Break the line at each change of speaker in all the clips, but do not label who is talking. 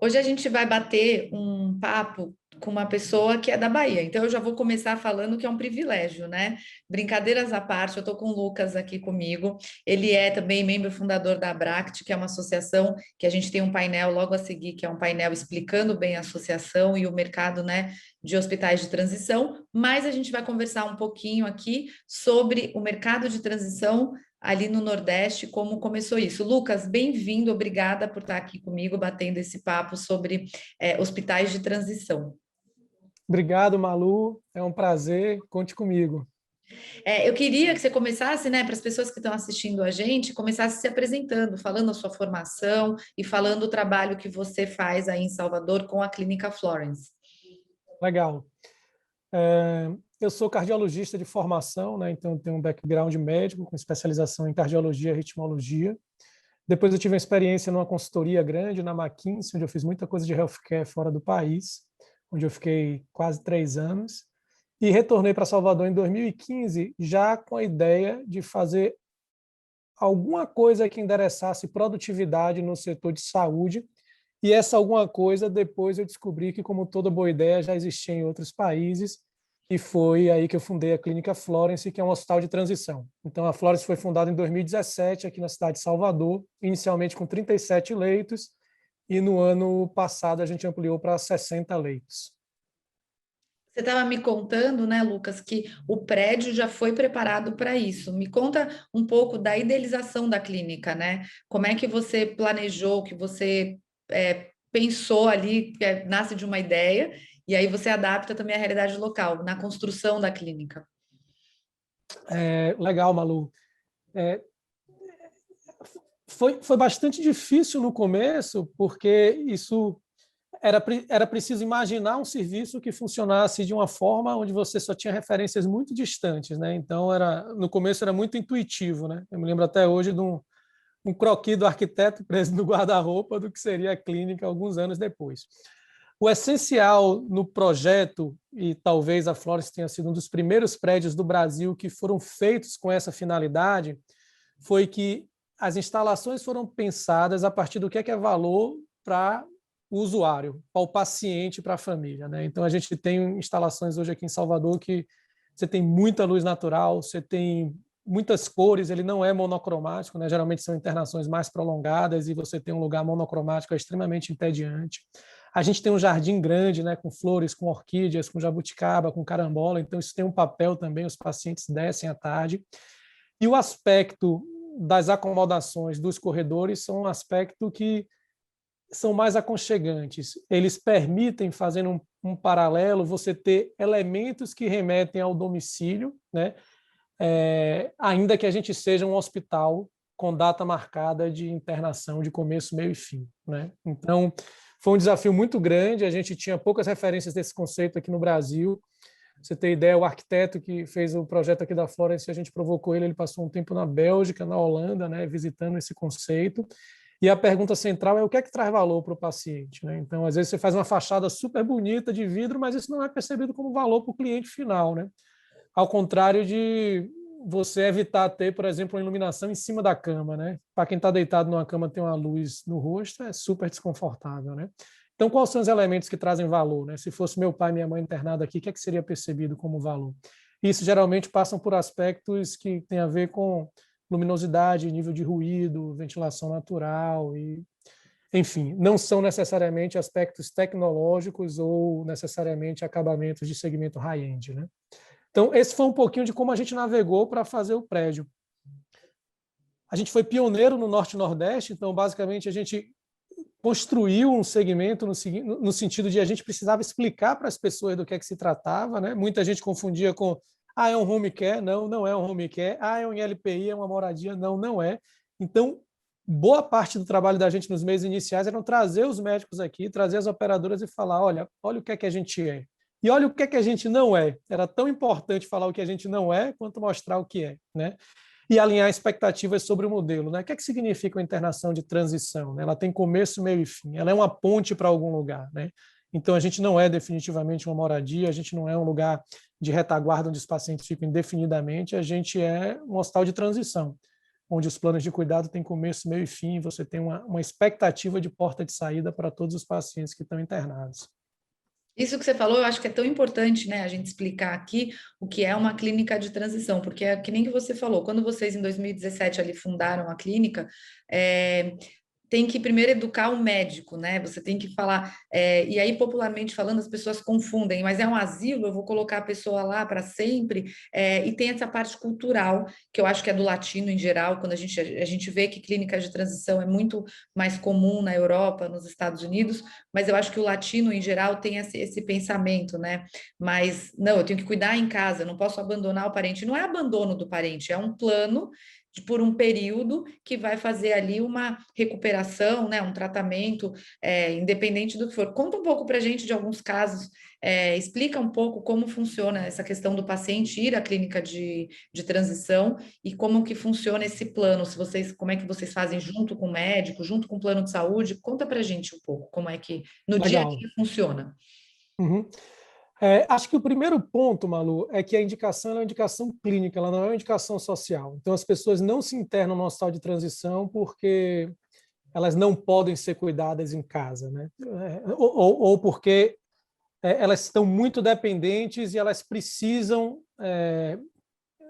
Hoje a gente vai bater um papo com uma pessoa que é da Bahia. Então eu já vou começar falando que é um privilégio, né? Brincadeiras à parte, eu estou com o Lucas aqui comigo. Ele é também membro fundador da Abract, que é uma associação que a gente tem um painel logo a seguir, que é um painel explicando bem a associação e o mercado, né, de hospitais de transição. Mas a gente vai conversar um pouquinho aqui sobre o mercado de transição ali no Nordeste, como começou isso. Lucas, bem-vindo, obrigada por estar aqui comigo, batendo esse papo sobre hospitais de transição.
Obrigado, Malu. É um prazer. Conte comigo.
Eu queria que você começasse, né, para as pessoas que estão assistindo a gente, começasse se apresentando, falando a sua formação e falando o trabalho que você faz aí em Salvador com a Clínica Florence.
Legal. Eu sou cardiologista de formação, né? Então eu tenho um background médico com especialização em cardiologia e ritmologia. Depois eu tive uma experiência numa consultoria grande, na McKinsey, onde eu fiz muita coisa de healthcare fora do país, onde eu fiquei quase 3 anos. E retornei para Salvador em 2015, já com a ideia de fazer alguma coisa que endereçasse produtividade no setor de saúde. E essa alguma coisa, depois eu descobri que, como toda boa ideia, já existia em outros países, e foi aí que eu fundei a Clínica Florence, que é um hospital de transição. Então, a Florence foi fundada em 2017, aqui na cidade de Salvador, inicialmente com 37 leitos, e no ano passado a gente ampliou para 60 leitos.
Você estava me contando, né, Lucas, que o prédio já foi preparado para isso. Me conta um pouco da idealização da clínica, né? Como é que você planejou, que você pensou ali, que nasce de uma ideia, e aí você adapta também à realidade local, na construção da clínica.
Legal, Malu. É, foi bastante difícil no começo, porque isso era preciso imaginar um serviço que funcionasse de uma forma onde você só tinha referências muito distantes, né? Então no começo era muito intuitivo, né? Eu me lembro até hoje de um croquis do arquiteto preso no guarda-roupa do que seria a clínica alguns anos depois. O essencial no projeto, e talvez a Florence tenha sido um dos primeiros prédios do Brasil que foram feitos com essa finalidade, foi que as instalações foram pensadas a partir do que é valor para o usuário, para o paciente, para a família, né? Então, a gente tem instalações hoje aqui em Salvador que você tem muita luz natural, você tem muitas cores, ele não é monocromático, né? Geralmente são internações mais prolongadas e você tem um lugar monocromático extremamente entediante. A gente tem um jardim grande, né, com flores, com orquídeas, com jabuticaba, com carambola, então isso tem um papel também, os pacientes descem à tarde. E o aspecto das acomodações dos corredores são um aspecto que são mais aconchegantes. Eles permitem, fazendo um paralelo, você ter elementos que remetem ao domicílio, né? Ainda que a gente seja um hospital com data marcada de internação de começo, meio e fim, né? Então, foi um desafio muito grande, a gente tinha poucas referências desse conceito aqui no Brasil. Você tem ideia, o arquiteto que fez o projeto aqui da Florence, a gente provocou ele passou um tempo na Bélgica, na Holanda, né, visitando esse conceito. E a pergunta central é o que é que traz valor para o paciente, né? Então, às vezes você faz uma fachada super bonita de vidro, mas isso não é percebido como valor para o cliente final, né? Ao contrário de você evitar ter, por exemplo, uma iluminação em cima da cama, né? Para quem está deitado numa cama ter uma luz no rosto é super desconfortável, né? Então, quais são os elementos que trazem valor, né? Se fosse meu pai e minha mãe internado aqui, o que é que seria percebido como valor? Isso geralmente passam por aspectos que têm a ver com luminosidade, nível de ruído, ventilação natural e, enfim, não são necessariamente aspectos tecnológicos ou necessariamente acabamentos de segmento high-end, né? Então, esse foi um pouquinho de como a gente navegou para fazer o prédio. A gente foi pioneiro no Norte e Nordeste, então, basicamente, a gente construiu um segmento no sentido de a gente precisava explicar para as pessoas do que é que se tratava, né? Muita gente confundia com é um home care, não, não é um home care, é um LPI, é uma moradia, não, não é. Então, boa parte do trabalho da gente nos meses iniciais era trazer os médicos aqui, trazer as operadoras e falar, olha o que é que a gente é. E olha o que é que a gente não é. Era tão importante falar o que a gente não é, quanto mostrar o que é, né? E alinhar expectativas sobre o modelo, né? O que é que significa uma internação de transição, né? Ela tem começo, meio e fim. Ela é uma ponte para algum lugar, né? Então, a gente não é definitivamente uma moradia, a gente não é um lugar de retaguarda onde os pacientes ficam indefinidamente, a gente é um hospital de transição. onde os planos de cuidado têm começo, meio e fim, você tem uma expectativa de porta de saída para todos os pacientes que estão internados.
Isso que você falou, eu acho que é tão importante, né, a gente explicar aqui o que é uma clínica de transição, porque é que nem que você falou, quando vocês em 2017 ali fundaram a clínica, tem que primeiro educar o médico, né? Você tem que falar, e aí popularmente falando, as pessoas confundem, mas é um asilo, eu vou colocar a pessoa lá para sempre, e tem essa parte cultural, que eu acho que é do latino em geral, quando a gente vê que clínica de transição é muito mais comum na Europa, nos Estados Unidos, mas eu acho que o latino em geral tem esse pensamento, né? Mas não, eu tenho que cuidar em casa, eu não posso abandonar o parente. Não é abandono do parente, é um plano por um período que vai fazer ali uma recuperação, né, um tratamento, independente do que for. Conta um pouco para a gente de alguns casos, explica um pouco como funciona essa questão do paciente ir à clínica de transição e como que funciona esse plano, se vocês, como é que vocês fazem junto com o médico, junto com o plano de saúde, conta para a gente um pouco como é que no dia a
Legal.
dia funciona.
Uhum. Acho que o primeiro ponto, Malu, é que a indicação é uma indicação clínica, ela não é uma indicação social. Então, as pessoas não se internam no hospital de transição porque elas não podem ser cuidadas em casa, né? Ou porque elas estão muito dependentes e elas precisam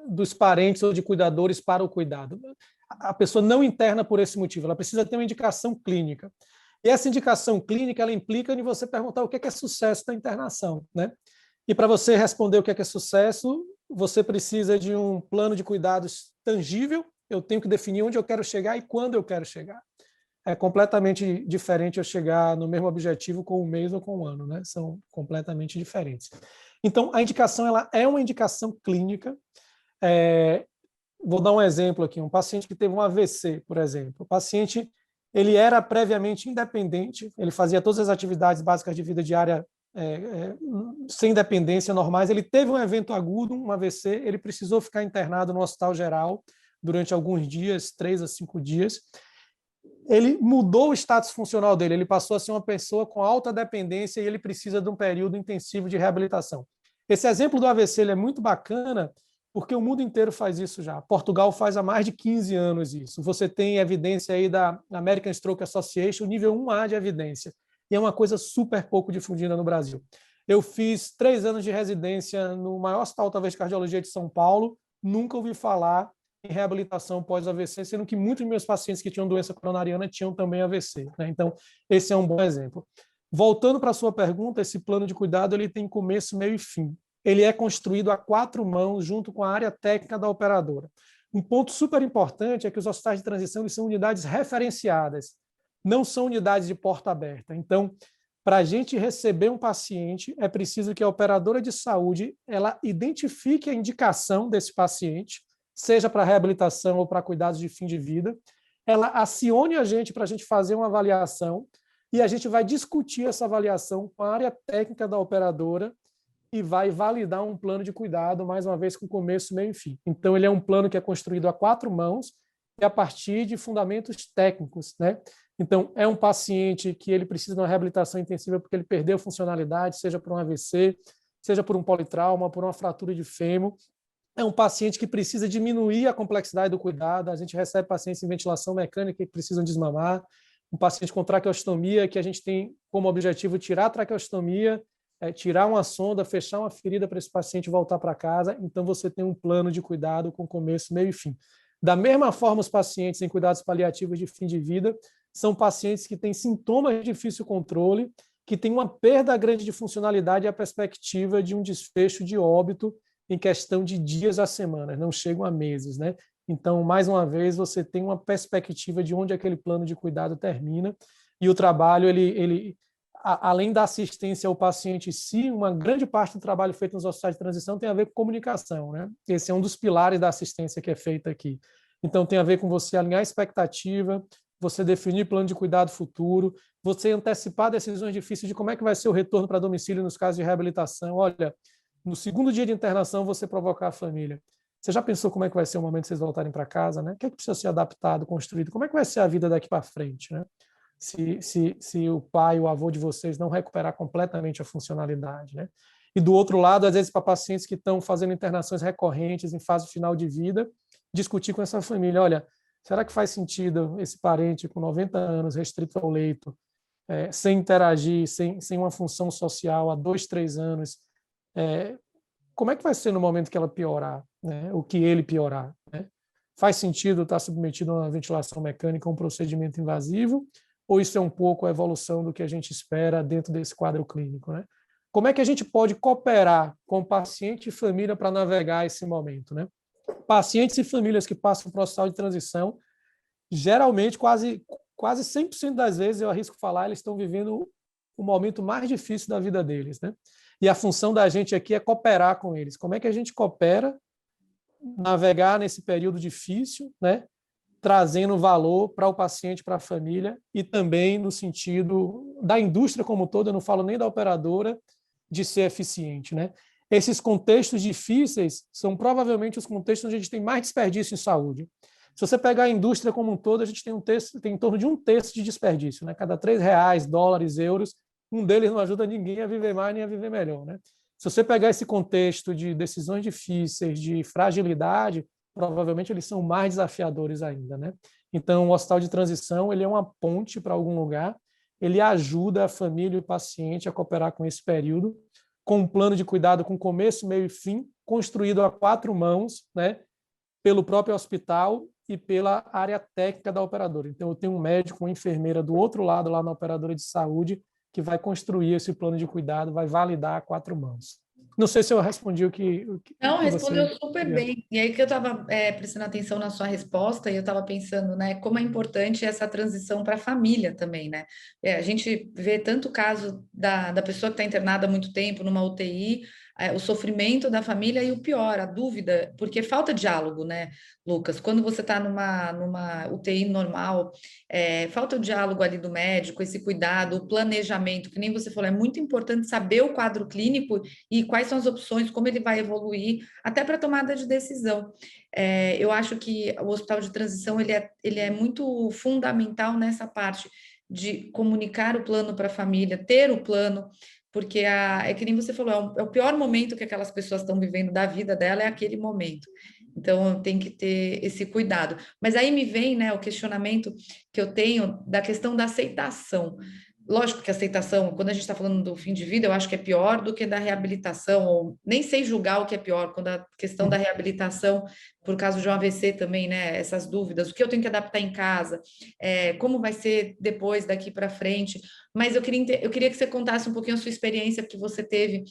dos parentes ou de cuidadores para o cuidado. A pessoa não interna por esse motivo, ela precisa ter uma indicação clínica. E essa indicação clínica, ela implica em você perguntar o que é sucesso da internação, né? E para você responder o que é sucesso, você precisa de um plano de cuidados tangível, eu tenho que definir onde eu quero chegar e quando eu quero chegar. É completamente diferente eu chegar no mesmo objetivo com um mês ou com um ano, né? São completamente diferentes. Então, a indicação ela é uma indicação clínica. Vou dar um exemplo aqui, um paciente que teve um AVC, por exemplo. O paciente ele era previamente independente, ele fazia todas as atividades básicas de vida diária sem dependência normais. Ele teve um evento agudo, um AVC, ele precisou ficar internado no hospital geral durante alguns dias, 3 a 5 dias. Ele mudou o status funcional dele, ele passou a ser uma pessoa com alta dependência e ele precisa de um período intensivo de reabilitação. Esse exemplo do AVC ele é muito bacana, porque o mundo inteiro faz isso já. Portugal faz há mais de 15 anos isso. Você tem evidência aí da American Stroke Association, nível 1A de evidência. E é uma coisa super pouco difundida no Brasil. Eu fiz 3 anos de residência no maior hospital, talvez, de cardiologia de São Paulo, nunca ouvi falar em reabilitação pós-AVC, sendo que muitos dos meus pacientes que tinham doença coronariana tinham também AVC, né? Então, esse é um bom exemplo. Voltando para a sua pergunta, esse plano de cuidado ele tem começo, meio e fim. Ele é construído a 4 mãos, junto com a área técnica da operadora. Um ponto super importante é que os hospitais de transição eles são unidades referenciadas, não são unidades de porta aberta. Então, para a gente receber um paciente, é preciso que a operadora de saúde ela identifique a indicação desse paciente, seja para reabilitação ou para cuidados de fim de vida, ela acione a gente para a gente fazer uma avaliação e a gente vai discutir essa avaliação com a área técnica da operadora e vai validar um plano de cuidado, mais uma vez, com começo, meio e fim. Então, ele é um plano que é construído a 4 mãos e a partir de fundamentos técnicos, né? Então, é um paciente que ele precisa de uma reabilitação intensiva porque ele perdeu funcionalidade, seja por um AVC, seja por um politrauma, por uma fratura de fêmur. É um paciente que precisa diminuir a complexidade do cuidado. A gente recebe pacientes em ventilação mecânica que precisam desmamar. Um paciente com traqueostomia, que a gente tem como objetivo tirar a traqueostomia, tirar uma sonda, fechar uma ferida para esse paciente voltar para casa. Então, você tem um plano de cuidado com começo, meio e fim. Da mesma forma, os pacientes em cuidados paliativos de fim de vida são pacientes que têm sintomas de difícil controle, que têm uma perda grande de funcionalidade e a perspectiva de um desfecho de óbito em questão de dias a semanas, não chegam a meses, né? Então, mais uma vez, você tem uma perspectiva de onde aquele plano de cuidado termina e o trabalho, além da assistência ao paciente em si, uma grande parte do trabalho feito nos hospitais de transição tem a ver com comunicação, né? Esse é um dos pilares da assistência que é feita aqui. Então, tem a ver com você alinhar a expectativa, você definir plano de cuidado futuro, você antecipar decisões difíceis de como é que vai ser o retorno para domicílio nos casos de reabilitação. Olha, no segundo dia de internação, você provocar a família. Você já pensou como é que vai ser o momento de vocês voltarem para casa, né? O que é que precisa ser adaptado, construído? Como é que vai ser a vida daqui para frente, né? Se o pai, o avô de vocês não recuperar completamente a funcionalidade, né? E do outro lado, às vezes, para pacientes que estão fazendo internações recorrentes em fase final de vida, discutir com essa família, olha, Será que faz sentido esse parente com 90 anos restrito ao leito, sem interagir, sem uma função social há 2, 3 anos? Como é que vai ser no momento que ela piorar, né? O que ele piorar, né? Faz sentido estar submetido a uma ventilação mecânica, a um procedimento invasivo, ou isso é um pouco a evolução do que a gente espera dentro desse quadro clínico, né? Como é que a gente pode cooperar com o paciente e família para navegar esse momento, né? Pacientes e famílias que passam por um hospital de transição, geralmente, quase 100% das vezes, eu arrisco falar, eles estão vivendo o momento mais difícil da vida deles, né? E a função da gente aqui é cooperar com eles. Como é que a gente coopera, navegar nesse período difícil, né? Trazendo valor para o paciente, para a família, e também no sentido da indústria como um todo, eu não falo nem da operadora, de ser eficiente, né? Esses contextos difíceis são provavelmente os contextos onde a gente tem mais desperdício em saúde. Se você pegar a indústria como um todo, a gente tem em torno de 1/3 de desperdício, né? Cada R$ 3, dólares, euros, um deles não ajuda ninguém a viver mais nem a viver melhor, né? Se você pegar esse contexto de decisões difíceis, de fragilidade, provavelmente eles são mais desafiadores ainda, né? Então, o hospital de transição, ele é uma ponte para algum lugar, ele ajuda a família e o paciente a cooperar com esse período, com um plano de cuidado com começo, meio e fim, construído a 4 mãos, né? Pelo próprio hospital e pela área técnica da operadora. Então, eu tenho um médico, uma enfermeira do outro lado, lá na operadora de saúde, que vai construir esse plano de cuidado, vai validar a 4 mãos. Não sei se eu respondi
Não,
que você
respondeu super
queria.
bem. E aí que eu estava prestando atenção na sua resposta e eu estava pensando, né, como é importante essa transição para a família também, né? A gente vê tanto caso da pessoa que está internada há muito tempo numa UTI, o sofrimento da família e o pior, a dúvida, porque falta diálogo, né, Lucas? Quando você está numa UTI normal, falta o diálogo ali do médico, esse cuidado, o planejamento, que nem você falou, é muito importante saber o quadro clínico e quais são as opções, como ele vai evoluir, até para tomada de decisão. Eu acho que o hospital de transição ele é muito fundamental nessa parte de comunicar o plano para a família, ter o plano, porque é que nem você falou, é o pior momento que aquelas pessoas estão vivendo da vida dela, é aquele momento. Então, tem que ter esse cuidado. Mas aí me vem, né, o questionamento que eu tenho da questão da aceitação. Lógico que a aceitação, quando a gente está falando do fim de vida, eu acho que é pior do que da reabilitação, ou nem sei julgar o que é pior, quando a questão da reabilitação, por causa de um AVC também, né? Essas dúvidas, o que eu tenho que adaptar em casa, como vai ser depois, daqui para frente. Mas eu queria que você contasse um pouquinho a sua experiência que você teve.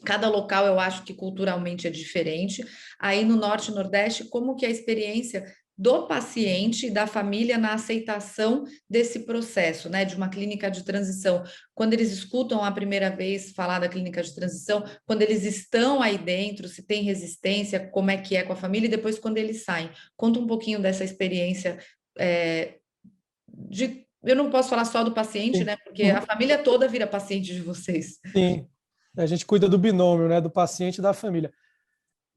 Cada local eu acho que culturalmente é diferente. Aí no Norte e Nordeste, como que é a experiência do paciente e da família na aceitação desse processo, né, de uma clínica de transição? Quando eles escutam a primeira vez falar da clínica de transição, quando eles estão aí dentro, se tem resistência, como é que é com a família, e depois quando eles saem. Conta um pouquinho dessa experiência eu não posso falar só do paciente,
Sim.
né, porque a família toda vira paciente de vocês.
Sim. A gente cuida do binômio, né, do paciente e da família.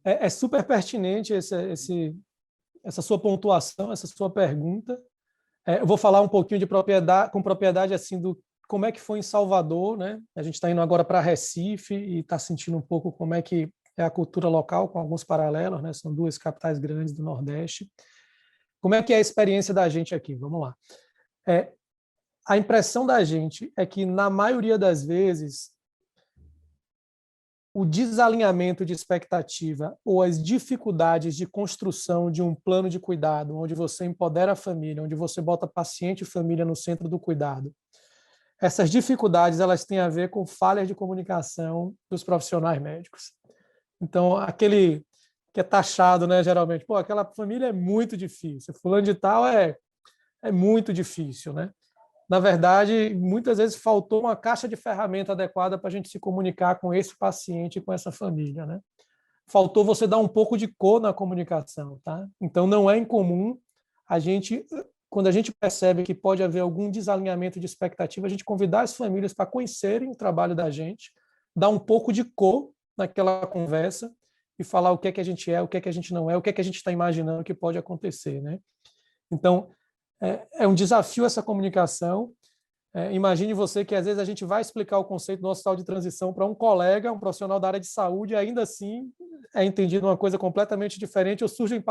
É super pertinente essa sua pontuação, essa sua pergunta. Eu vou falar um pouquinho com propriedade assim do como é que foi em Salvador, né? A gente está indo agora para Recife e está sentindo um pouco como é que é a cultura local, com alguns paralelos, né? São 2 capitais grandes do Nordeste. Como é que é a experiência da gente aqui? Vamos lá. A impressão da gente é que, na maioria das vezes, o desalinhamento de expectativa ou as dificuldades de construção de um plano de cuidado, onde você empodera a família, onde você bota paciente e família no centro do cuidado. Essas dificuldades, elas têm a ver com falhas de comunicação dos profissionais médicos. Então, aquele que é taxado, né, geralmente, aquela família é muito difícil, fulano de tal é muito difícil, né? Na verdade, muitas vezes faltou uma caixa de ferramenta adequada para a gente se comunicar com esse paciente e com essa família, né? Faltou você dar um pouco de cor na comunicação, tá? Então, não é incomum quando a gente percebe que pode haver algum desalinhamento de expectativa, a gente convidar as famílias para conhecerem o trabalho da gente, dar um pouco de cor naquela conversa e falar o que é que a gente é, o que é que a gente não é, o que é que a gente está imaginando que pode acontecer, né? Então, é um desafio essa comunicação. Imagine você que às vezes a gente vai explicar o conceito do hospital de transição para um colega, um profissional da área de saúde, e ainda assim é entendido uma coisa completamente diferente, ou surgem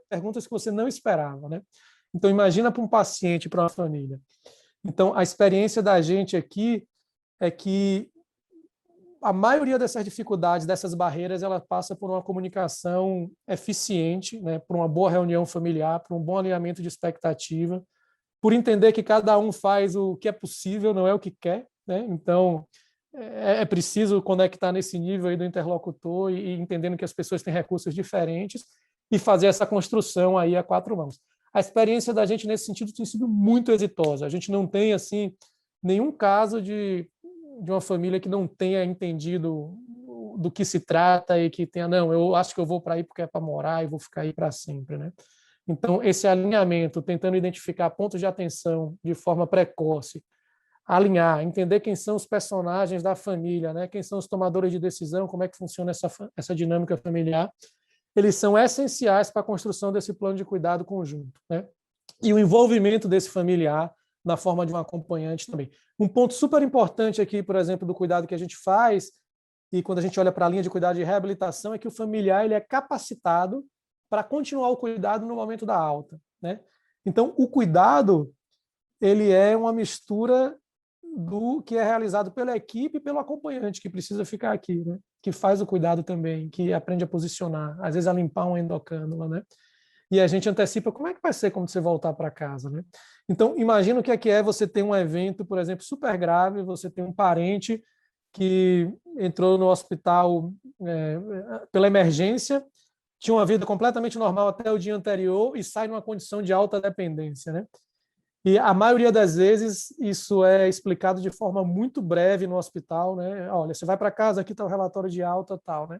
perguntas que você não esperava, né? Então, imagina para um paciente, para uma família. Então, a experiência da gente aqui é que a maioria dessas dificuldades, dessas barreiras, ela passa por uma comunicação eficiente, né, por uma boa reunião familiar, por um bom alinhamento de expectativa, por entender que cada um faz o que é possível, não é o que quer, né? Então, é preciso conectar nesse nível aí do interlocutor e entendendo que as pessoas têm recursos diferentes e fazer essa construção aí a quatro mãos. A experiência da gente nesse sentido tem sido muito exitosa. A gente não tem assim nenhum caso de uma família que não tenha entendido do que se trata e que tenha, não, eu acho que eu vou para aí porque é para morar e vou ficar aí para sempre, né? Então, esse alinhamento, tentando identificar pontos de atenção de forma precoce, alinhar, entender quem são os personagens da família, né? Quem são os tomadores de decisão, como é que funciona essa dinâmica familiar, eles são essenciais para a construção desse plano de cuidado conjunto, né? E o envolvimento desse familiar na forma de um acompanhante também. Um ponto super importante aqui, por exemplo, do cuidado que a gente faz, e quando a gente olha para a linha de cuidado de reabilitação, é que o familiar ele é capacitado para continuar o cuidado no momento da alta, né? Então, o cuidado ele é uma mistura do que é realizado pela equipe e pelo acompanhante que precisa ficar aqui, né? Que faz o cuidado também, que aprende a posicionar, às vezes a limpar uma endocânula, né? E a gente antecipa como é que vai ser quando você voltar para casa, né? Então, imagina o que é você ter um evento, por exemplo, super grave, você tem um parente que entrou no hospital pela emergência, tinha uma vida completamente normal até o dia anterior e sai numa condição de alta dependência, né? E a maioria das vezes isso é explicado de forma muito breve no hospital, né? Olha, você vai para casa, aqui está o relatório de alta, tal, né?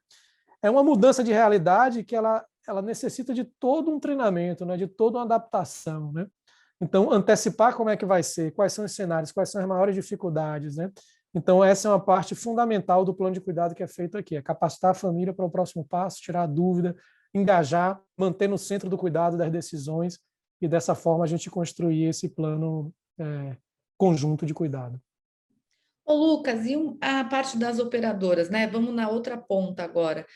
É uma mudança de realidade que ela necessita de todo um treinamento, né? De toda uma adaptação, né? Então, antecipar como é que vai ser, quais são os cenários, quais são as maiores dificuldades, né? Então, essa é uma parte fundamental do plano de cuidado que é feito aqui, é capacitar a família para o próximo passo, tirar a dúvida, engajar, manter no centro do cuidado das decisões e dessa forma a gente construir esse plano conjunto de cuidado.
Ô, Lucas, e a parte das operadoras, né? Vamos na outra ponta agora.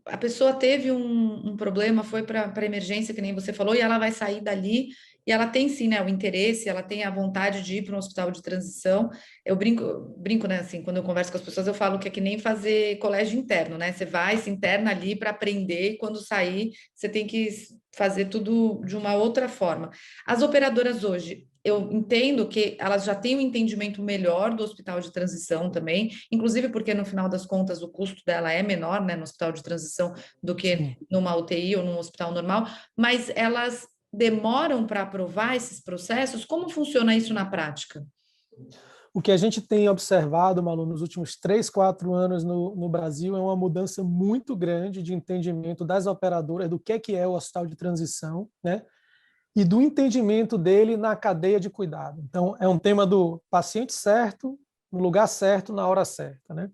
A pessoa teve um problema, foi para emergência, que nem você falou, e ela vai sair dali, e ela tem sim, né, o interesse, ela tem a vontade de ir para um hospital de transição. Eu brinco, né, assim, quando eu converso com as pessoas, eu falo que é que nem fazer colégio interno, né? Você vai, se interna ali para aprender, e quando sair, você tem que fazer tudo de uma outra forma. As operadoras hoje, eu entendo que elas já têm um entendimento melhor do hospital de transição também, inclusive porque no final das contas o custo dela é menor, né, no hospital de transição do que
Sim.
numa UTI ou num hospital normal, mas elas demoram para aprovar esses processos. Como funciona isso na prática?
O que a gente tem observado, Malu, nos últimos 3, 4 anos no Brasil é uma mudança muito grande de entendimento das operadoras do que é o hospital de transição, né? E do entendimento dele na cadeia de cuidado. Então, é um tema do paciente certo, no lugar certo, na hora certa, né?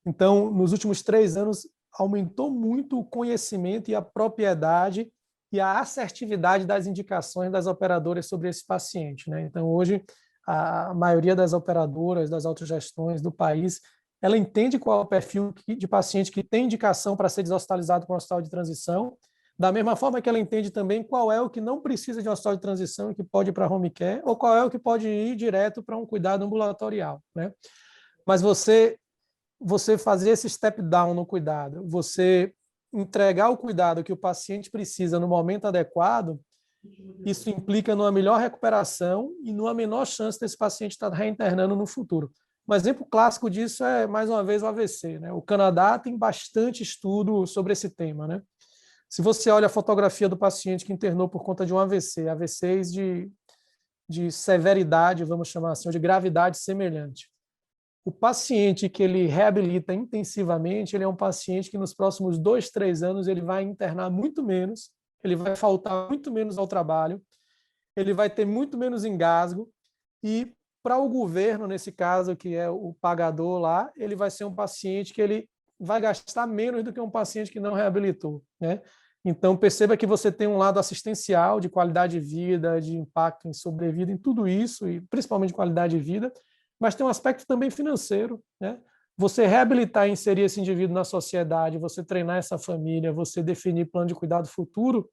Então, nos últimos 3 anos, aumentou muito o conhecimento e a propriedade e a assertividade das indicações das operadoras sobre esse paciente, né? Então, hoje, a maioria das operadoras, das autogestões do país, ela entende qual é o perfil de paciente que tem indicação para ser deshospitalizado com o hospital de transição, da mesma forma que ela entende também qual é o que não precisa de um hospital de transição e que pode ir para home care, ou qual é o que pode ir direto para um cuidado ambulatorial, né? Mas você fazer esse step down no cuidado, você entregar o cuidado que o paciente precisa no momento adequado, isso implica numa melhor recuperação e numa menor chance desse paciente estar reinternando no futuro. Um exemplo clássico disso é, mais uma vez, o AVC, né? O Canadá tem bastante estudo sobre esse tema, né? Se você olha a fotografia do paciente que internou por conta de um AVC, AVCs de severidade, vamos chamar assim, ou de gravidade semelhante. O paciente que ele reabilita intensivamente, ele é um paciente que nos próximos 2, 3 anos ele vai internar muito menos, ele vai faltar muito menos ao trabalho, ele vai ter muito menos engasgo e para o governo, nesse caso, que é o pagador lá, ele vai ser um paciente que ele vai gastar menos do que um paciente que não reabilitou, né? Então, perceba que você tem um lado assistencial, de qualidade de vida, de impacto em sobrevida, em tudo isso, e principalmente qualidade de vida, mas tem um aspecto também financeiro, né? Você reabilitar e inserir esse indivíduo na sociedade, você treinar essa família, você definir plano de cuidado futuro,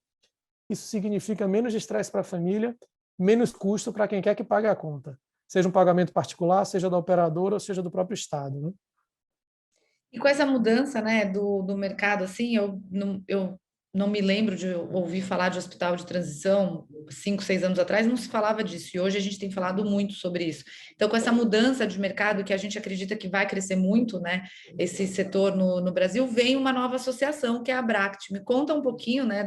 isso significa menos estresse para a família, menos custo para quem quer que pague a conta, seja um pagamento particular, seja da operadora ou seja do próprio Estado, né?
E com essa mudança, né, do mercado, assim, eu não me lembro de ouvir falar de hospital de transição 5, 6 anos atrás, não se falava disso, e hoje a gente tem falado muito sobre isso. Então, com essa mudança de mercado, que a gente acredita que vai crescer muito, né, esse setor no Brasil, vem uma nova associação, que é a Abract. Me conta um pouquinho, né,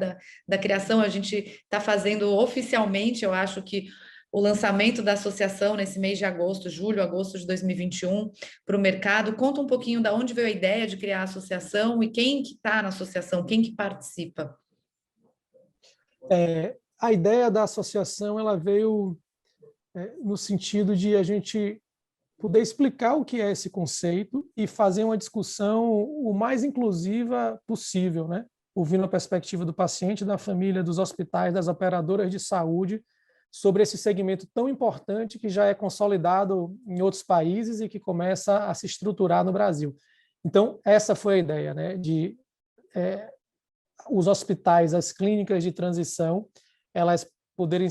da criação, a gente está fazendo oficialmente, eu acho que o lançamento da associação nesse mês de agosto, julho, agosto de 2021, para o mercado. Conta um pouquinho da onde veio a ideia de criar a associação e quem que está na associação, quem que participa.
A ideia da associação ela veio no sentido de a gente poder explicar o que é esse conceito e fazer uma discussão o mais inclusiva possível, né? Ouvindo a perspectiva do paciente, da família, dos hospitais, das operadoras de saúde, sobre esse segmento tão importante que já é consolidado em outros países e que começa a se estruturar no Brasil. Então, essa foi a ideia, né? De os hospitais, as clínicas de transição, elas poderem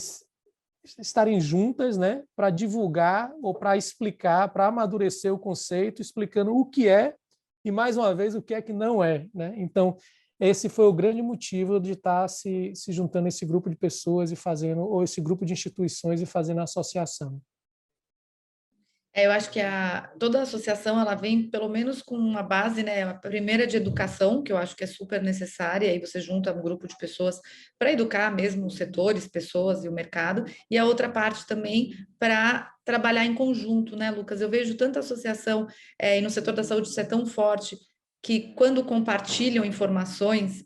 estarem juntas, né, para divulgar ou para explicar, para amadurecer o conceito, explicando o que é e, mais uma vez, o que é que não é, né? Então, esse foi o grande motivo de estar se juntando esse grupo de pessoas e fazendo, ou esse grupo de instituições e fazendo a associação.
Eu acho que toda a associação ela vem pelo menos com uma base, né? A primeira de educação, que eu acho que é super necessária, e aí você junta um grupo de pessoas para educar mesmo os setores, pessoas e o mercado, e a outra parte também para trabalhar em conjunto, né, Lucas? Eu vejo tanta associação, e no setor da saúde isso é tão forte, que quando compartilham informações,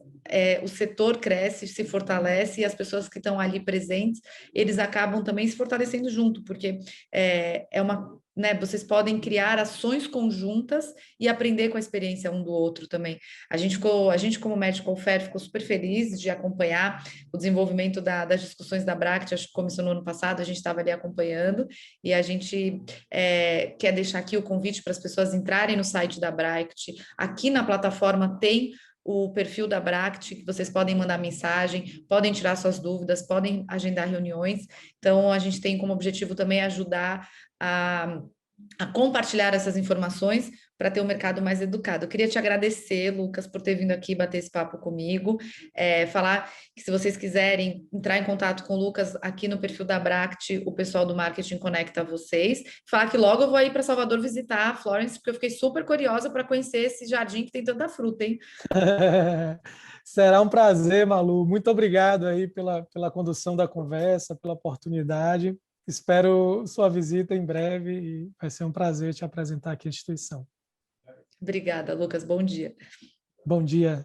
o setor cresce, se fortalece, e as pessoas que estão ali presentes, eles acabam também se fortalecendo junto, porque é uma, né, vocês podem criar ações conjuntas e aprender com a experiência um do outro também. A gente como Medical Fair, ficou super feliz de acompanhar o desenvolvimento das discussões da Bract, acho que começou no ano passado, a gente estava ali acompanhando, e a gente quer deixar aqui o convite para as pessoas entrarem no site da Bract. Aqui na plataforma tem o perfil da Bract, que vocês podem mandar mensagem, podem tirar suas dúvidas, podem agendar reuniões. Então, a gente tem como objetivo também ajudar a compartilhar essas informações para ter um mercado mais educado. Eu queria te agradecer, Lucas, por ter vindo aqui bater esse papo comigo, falar que se vocês quiserem entrar em contato com o Lucas aqui no perfil da Bract, o pessoal do Marketing conecta vocês, falar que logo eu vou ir para Salvador visitar a Florence, porque eu fiquei super curiosa para conhecer esse jardim que tem tanta fruta, hein?
Será um prazer, Malu. Muito obrigado aí pela condução da conversa, pela oportunidade. Espero sua visita em breve e vai ser um prazer te apresentar aqui a instituição.
Obrigada, Lucas. Bom dia.
Bom dia.